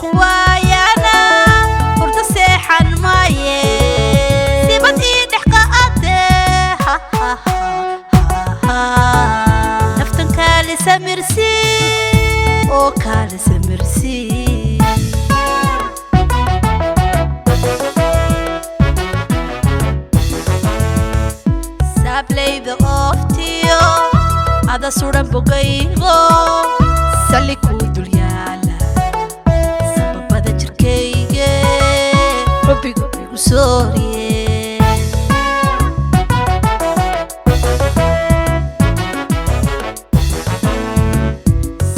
وايانا فرد سيحن مايه سيبت إيدح قاده نفتن كالي سمرسي أو كالي سمرسي Sableyda oftiyo ada suran bogaygo sali ku dul yaala sababada jirkayga rabbiga igu sooriye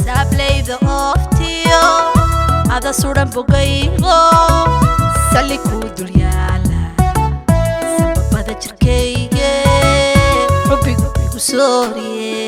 Sableyda oftiyo ada suran bogaygo sali ku dul yaala sababada jirkayga rabbiga igu sooriye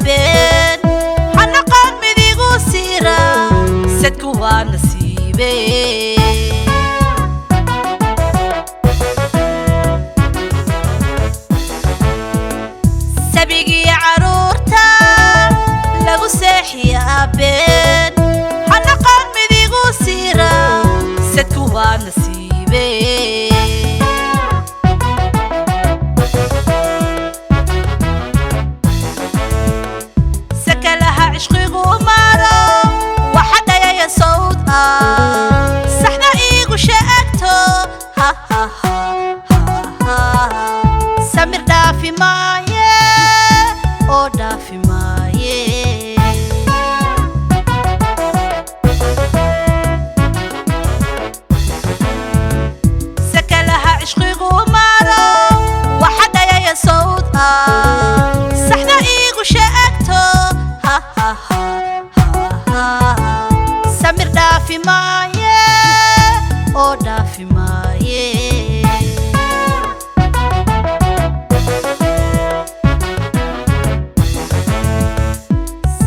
بين حنقان مديغو سيرا سدكو نصيبي سبيقي عرورتا لغو سيحيا بين حنقان مديغو سيرا سدكو نصيبي صحنا إيغو شاكتو سمير دافي مايه أو دافي مايه سكلها عشقي غمارو وحدا يا صوت صحنا إيغو شاكتو سمير دافي مايه أو دافي مايه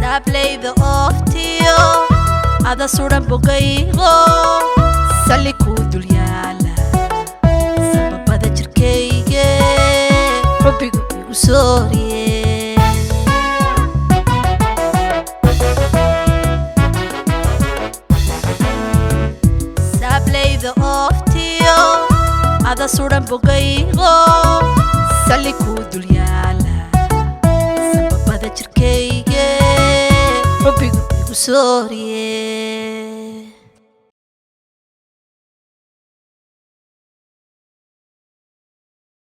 Sableyda oftiyo ada suran bogaygo sali ku dul yaala sababada jirkayga rabbiga igu sooriye Sableyda oftiyo ada suran bogaygo sali ku dul yaala sababada jirkayga rabbiga igu sooriye